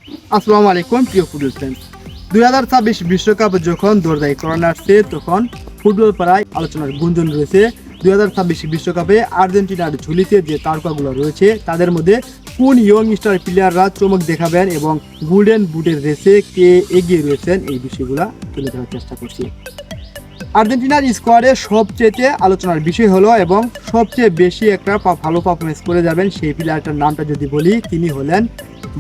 আসসালামু আলাইকুম প্রিয় ফুটবল ফ্রেন্ডস। 2026 বিশ্বকাপ যখন দৌড়দাই করানো আসছে তখন ফুটবল পাড়ায় আলোচনার গুঞ্জন রয়েছে। 2026 বিশ্বকাপে আর্জেন্টিনার ঝুলিতে যে তারকাগুলো রয়েছে তাদের মধ্যে কোন ইয়ং স্টার প্লেয়াররা চমক দেখাবেন এবং গোল্ডেন বুটের রেসে কে এগিয়ে রয়েছেন এই বিষয়গুলো তুলে ধরার চেষ্টা করছি। আর্জেন্টিনার স্কোয়াডে সবচেয়ে আলোচনার বিষয় হলো এবং সবচেয়ে বেশি একটা ভালো পারফরমেন্স করে যাবেন সেই প্লেয়ারটার নামটা যদি বলি, তিনি হলেন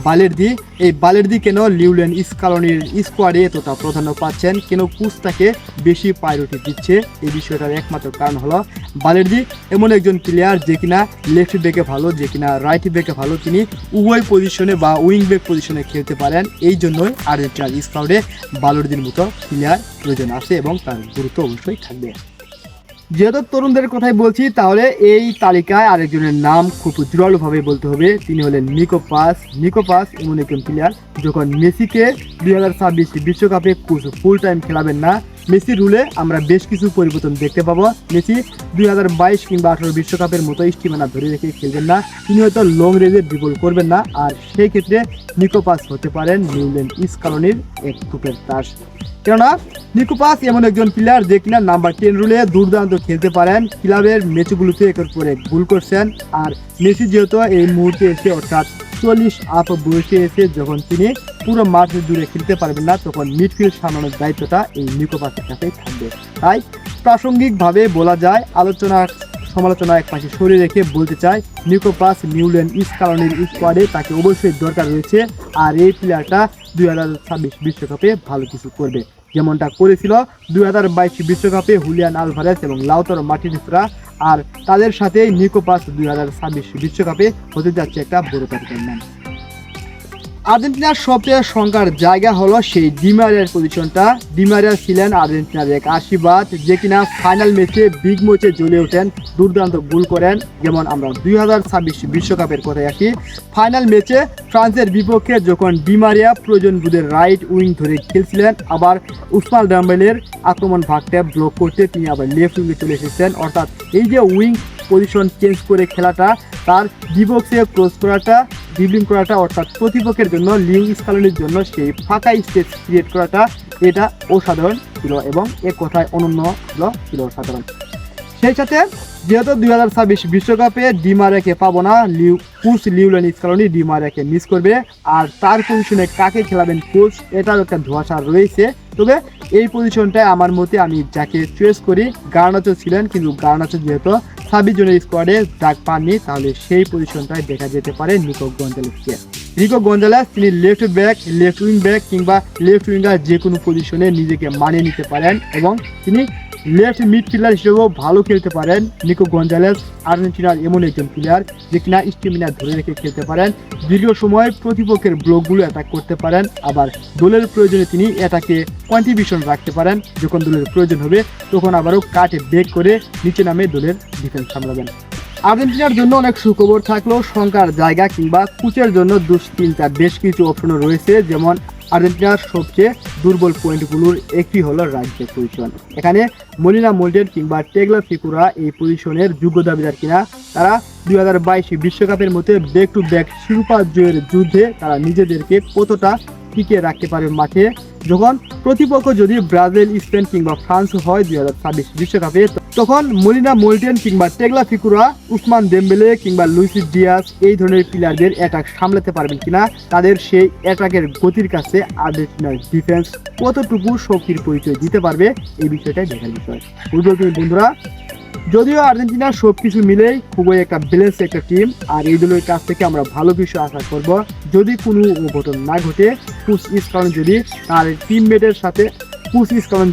বালের্দি। এই বালের্দি কেন লিওনেল স্কালোনির স্কোয়াডে এতটা প্রাধান্য পাচ্ছেন, কেন কোচ তাকে বেশি প্রায়োরিটি দিচ্ছে, এই বিষয়টার একমাত্র কারণ হলো বালের্দি এমন একজন প্লেয়ার যে কিনা লেফট ব্যাকে ভালো, যে কিনা রাইট ব্যাকে ভালো, তিনি উভয় পজিশনে বা উইং ব্যাক পজিশনে খেলতে পারেন। এই জন্যই আর্জেন্টিনার স্কোয়াডে বালের্দির মতো প্লেয়ার প্রয়োজন আছে এবং তার গুরুত্ব অবশ্যই থাকবে। যেহেতু তরুণদের কথাই বলছি, তাহলে এই তালিকায় আরেকজনের নাম খুব জোরালোভাবে বলতে হবে, তিনি হলেন নিকো পাস। নিকো পাস এমন একজন প্লেয়ার, যখন মেসিকে 2026 বিশ্বকাপে কোচ ফুল টাইম খেলাবেন না, মেসির রুলে আমরা বেশ কিছু পরিবর্তন দেখতে পাবো। মেসি 2022 কিংবা 18 বিশ্বকাপের মতো স্টিমানা ধরে রেখে খেলবেন না, তিনি হয়তো লং রেঞ্জে ড্রিবল করবেন না, আর সেই ক্ষেত্রে নিকো পাস হতে পারেন লিওনেল স্কালোনির এক টুপের তাস। কেননা নিকো পাস এমন একজন প্লেয়ার যে কিনা নাম্বার 10 রুলে দুর্দান্ত খেলতে পারেন, ক্লাবের ম্যাচগুলোতে একের পর এক গোল করছেন। আর মেসি যেহেতু এই মুহূর্তে এসে অর্থাৎ 40 আপ বয়সে এসে যখন তিনি পুরো মাঠ জুড়ে খেলতে পারবেন না, তখন মিডফিল্ড সামলানোর দায়িত্বটা এই নিকো পাসের কাছেই থাকবে। তাই প্রাসঙ্গিকভাবে বলা যায়, সমালোচনা এক পাশে সরিয়ে রেখে বলতে চাই, নিকো পাস লিওনেল স্কালোনির স্কোয়াডে তাকে অবশ্যই দরকার রয়েছে। আর এই প্লেয়ারটা 2026 বিশ্বকাপে ভালো কিছু করবে, যেমনটা করেছিল 2022 বিশ্বকাপে হুলিয়ান আলভারেজ এবং লাউতারো মার্টিনেজরা। আর তাদের সাথে নিকো পাস 2026 বিশ্বকাপে হতে যাচ্ছে একটা বড় তারকার নাম। আর্জেন্টিনার সবচেয়ে শঙ্কার জায়গা হলো সেই ডিমারিয়ার পজিশনটা। ডিমারিয়া ছিলেন আর্জেন্টিনার এক আশীর্বাদ, যে কিনা ফাইনাল ম্যাচে বিগ ম্যাচে জ্বলে ওঠেন, দুর্দান্ত গোল করেন। যেমন আমরা 2026 বিশ্বকাপের কথায় আসি, ফাইনাল ম্যাচে ফ্রান্সের বিপক্ষে যখন ডিমারিয়া প্রয়োজন বুধের রাইট উইং ধরে খেলছিলেন, আবার উসমান ডেম্বেলের আক্রমণ ভাগটা ব্লক করতে তিনি আবার লেফট উইংয়ে চলে এসেছেন। অর্থাৎ এই যে উইং পজিশন চেঞ্জ করে খেলাটা, তার ডিবক্সে ক্রস করাটা, ড্রিবলিং করাটা, অর্থাৎ প্রতিপক্ষের জন্য লিওনেল স্কালোনির জন্য সেই ফাঁকা স্পেস ক্রিয়েট করাটা, এটা অসাধারণ ছিল এবং এক কথায় অনন্য ছিল অসাধারণ। সেই সাথে যেহেতু 2026 বিশ্বকাপে ডিমারিয়াকে পাবো না, কোচ লিওনেল স্কালোনি ডিমারিয়াকে মিস করবে। আর তার পজিশনে কাকে খেলাবেন কোচ, এটার একটা ধোঁয়াশা রয়েছে। তবে এই পজিশনটায় আমার মতে আমি যাকে চয়েস করি, গার্নাচো ছিলেন, কিন্তু গার্নাচো যেহেতু 26 জনের স্কোয়াডে ডাক পাননি, তাহলে সেই পজিশনটায় দেখা যেতে পারে নিকো গঞ্জালেসকে। নিকো গঞ্জালেস তিনি left back, left wing back কিংবা লেফট উইঙ্গার যে কোনো পজিশনে নিজেকে মানিয়ে নিতে পারেন এবং তিনি লেফট মিডফিল্ডার হিসেবেও ভালো খেলতে পারেন। নিকো গঞ্জালেস আর্জেন্টিনার এমন একজন প্লেয়ার যে কিনা স্টেমিনা ধরে রেখে খেলতে পারেন, দীর্ঘ সময় প্রতিপক্ষের ব্লকগুলো অ্যাটাক করতে পারেন, আবার দলের প্রয়োজনে তিনি এটাকে কন্ট্রিবিউশন রাখতে পারেন। যখন দলের প্রয়োজন হবে তখন আবারও কাটে ব্রেক করে নিচে নামে দলের ডিফেন্স সামলাবেন। আর্জেন্টিনার জন্য অনেক সুখবর থাকলেও শঙ্কার জায়গা কিংবা কোচের জন্য দুশ্চিন্তা বেশ কিছু অপশনও রয়েছে। যেমন আর্জেন্টিনার সবচেয়ে দুর্বল পয়েন্টগুলোর একটি হলো রাইট ব্যাক পজিশন। এখানে মলিনা মোল্ডেন কিংবা টেগলাফিকুরা এই পজিশনের যোগ্য দাবিদার কিনা, তারা 2022 বিশ্বকাপের মধ্যে ব্যাক টু ব্যাক শিরোপা জয়ের যুদ্ধে তারা নিজেদেরকে কতটা টিকিয়ে রাখতে পারবে মাঠে, যখন প্রতিপক্ষ যদি ব্রাজিল, স্পেন কিংবা ফ্রান্স হয় 2026 বিশ্বকাপে, তখন মলিনা মোল্টেন কিংবা টেগলাফিকুরা, উসমান দেমবেলে কিংবা লুইস ডিয়াস এই ধরনের প্লেয়ারদের অ্যাটাক সামলাতে পারবেন কিনা, তাদের সেই অ্যাটাকের গতির কাছে আর্জেন্টিনার ডিফেন্স কতটুকু শক্তির পরিচয় দিতে পারবে, এই বিষয়টাই দেখার বিষয়। ফুটবল বন্ধুরা, যদিও আর্জেন্টিনার সব কিছু মিলেই খুবই একটা ব্যালেন্স একটা টিম, আর এই দলের কাছ থেকে আমরা ভালো কিছু আশা করব। যদি কোনো অঘটন না ঘটে, কোচ স্কালোনি যদি তার টিমমেটের সাথে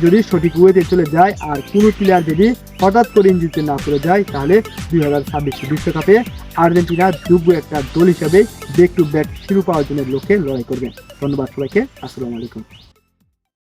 যদি সঠিক ওয়েতে চলে যায়, আর কোনো প্লেয়ার যদি হঠাৎ করে ইনজুরিতে না পড়ে যায়, তাহলে 2026 বিশ্বকাপে আর্জেন্টিনা যোগ্য একটা দল হিসাবে ব্যাক টু ব্যাক শিরোপা অর্জনের লক্ষ্যে লড়াই করবে। ধন্যবাদ সবাইকে। আসসালামু আলাইকুম।